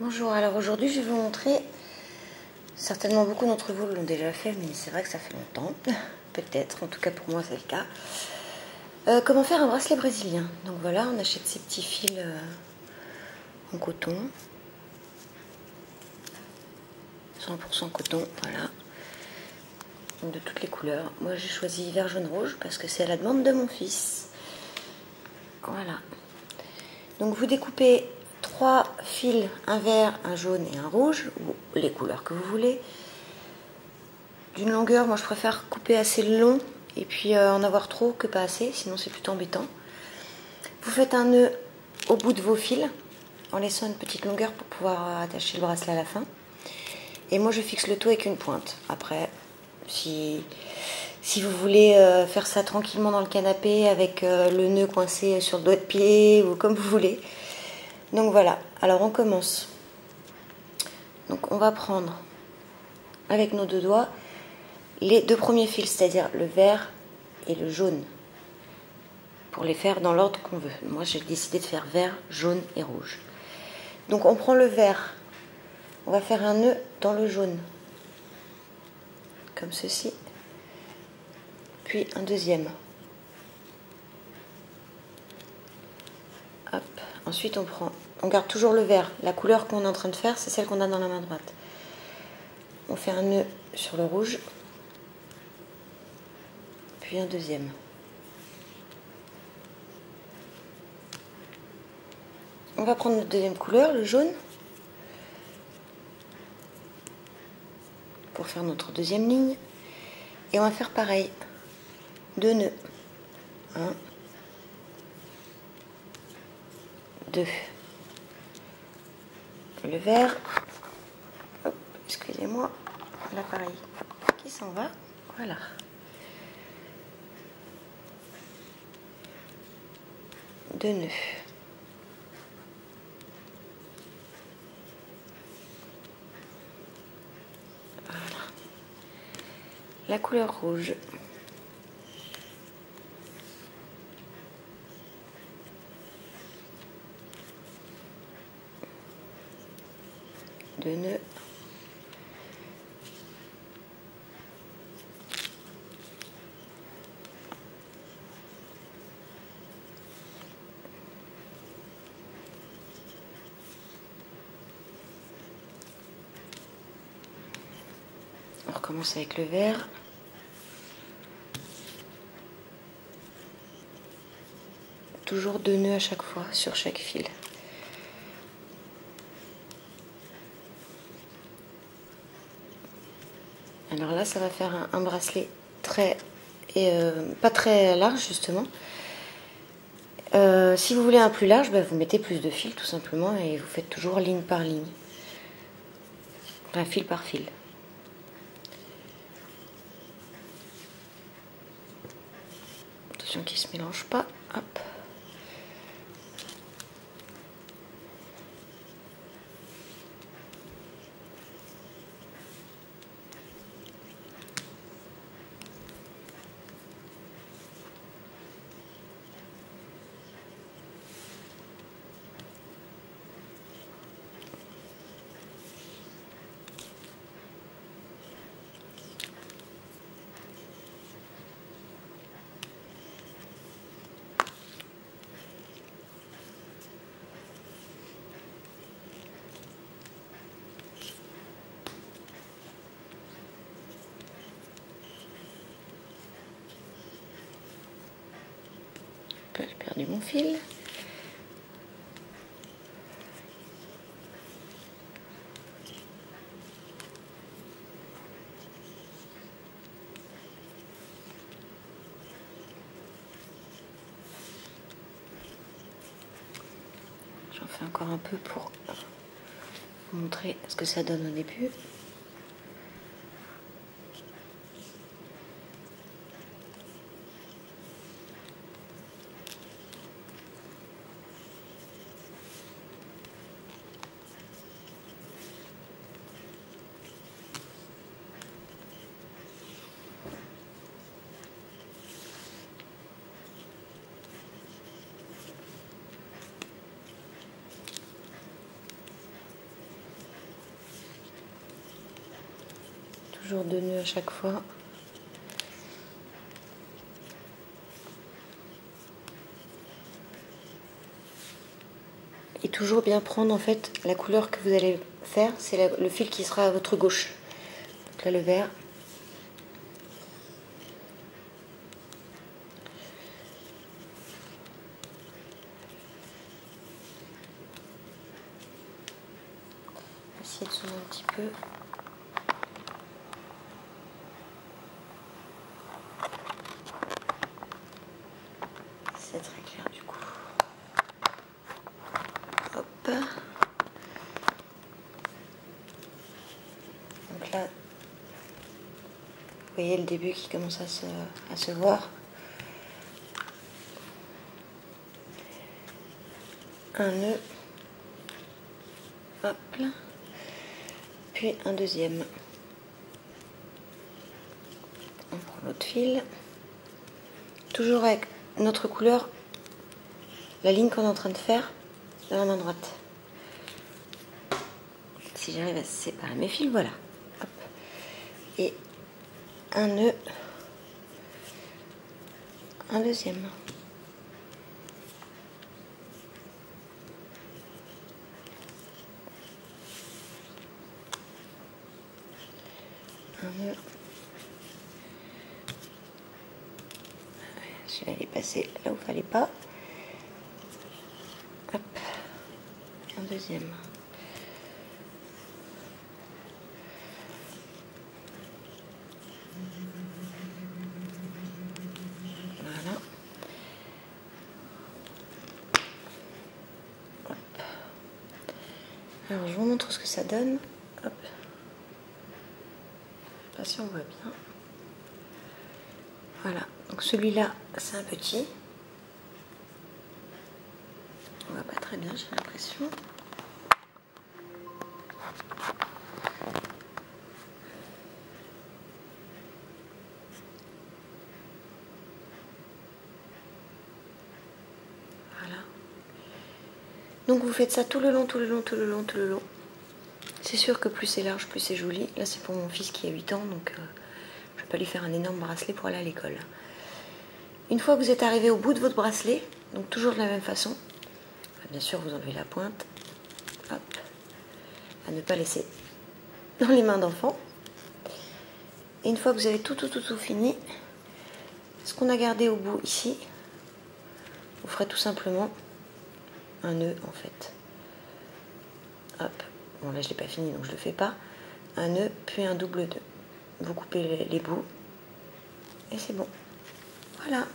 Bonjour, alors aujourd'hui je vais vous montrer, certainement beaucoup d'entre vous l'ont déjà fait, mais c'est vrai que ça fait longtemps, peut-être, en tout cas pour moi c'est le cas, comment faire un bracelet brésilien. Donc voilà, on achète ces petits fils en coton, 100% coton, voilà, donc de toutes les couleurs. Moi j'ai choisi vert, jaune, rouge parce que c'est à la demande de mon fils. Voilà, donc vous découpez 3 fils, un vert, un jaune et un rouge, ou les couleurs que vous voulez. D'une longueur, moi je préfère couper assez long et puis en avoir trop que pas assez, sinon c'est plutôt embêtant. Vous faites un nœud au bout de vos fils en laissant une petite longueur pour pouvoir attacher le bracelet à la fin. Et moi je fixe le tout avec une pointe. Après, si vous voulez faire ça tranquillement dans le canapé avec le nœud coincé sur le doigt de pied ou comme vous voulez. Donc voilà, alors on commence. Donc on va prendre avec nos deux doigts les deux premiers fils, c'est-à-dire le vert et le jaune, pour les faire dans l'ordre qu'on veut. Moi j'ai décidé de faire vert, jaune et rouge. Donc on prend le vert, on va faire un nœud dans le jaune, comme ceci, puis un deuxième. Hop. Ensuite on garde toujours le vert, la couleur qu'on est en train de faire c'est celle qu'on a dans la main droite. On fait un nœud sur le rouge, puis un deuxième. On va prendre notre deuxième couleur, le jaune, pour faire notre deuxième ligne. Et on va faire pareil, 2 nœuds. 1, 2. Le vert, excusez-moi, l'appareil qui s'en va, voilà. Deux nœuds. Voilà. La couleur rouge. Deux nœuds. On recommence avec le vert. Toujours 2 nœuds à chaque fois sur chaque fil. Alors là, ça va faire un bracelet pas très large justement. Si vous voulez un plus large, vous mettez plus de fils tout simplement et vous faites toujours ligne par ligne. Enfin, fil par fil. Attention qu'il ne se mélange pas. Hop. J'ai perdu mon fil. J'en fais encore un peu pour vous montrer ce que ça donne au début. toujours 2 nœuds à chaque fois. Et toujours bien prendre en fait la couleur que vous allez faire, c'est le fil qui sera à votre gauche. Donc là le vert. Essayez de zoomer un petit peu. C'est très clair du coup. Hop. Donc là, vous voyez le début qui commence à se voir. Un nœud. Hop là. Puis un deuxième. On prend l'autre fil. Toujours avec notre couleur, la ligne qu'on est en train de faire de la main droite. Si j'arrive à séparer mes fils, voilà. Hop. Et un nœud, un deuxième. Un nœud. Je vais aller passer là où il fallait pas. Hop. Un deuxième. Voilà. Hop. Alors je vous montre ce que ça donne. Hop. Je sais pas si on voit bien. Voilà. Donc celui-là, c'est un petit. On voit pas très bien, j'ai l'impression. Voilà. Donc vous faites ça tout le long, tout le long, tout le long, tout le long. C'est sûr que plus c'est large, plus c'est joli. Là, c'est pour mon fils qui a 8 ans, donc je ne vais pas lui faire un énorme bracelet pour aller à l'école. Une fois que vous êtes arrivé au bout de votre bracelet, donc toujours de la même façon, bien sûr, vous enlevez la pointe. Hop. À ne pas laisser dans les mains d'enfant. Et une fois que vous avez tout fini, ce qu'on a gardé au bout ici, vous ferez tout simplement un nœud en fait. Hop. Bon là je l'ai pas fini donc je le fais pas. Un nœud puis un double nœud. Vous coupez les bouts et c'est bon. Voilà.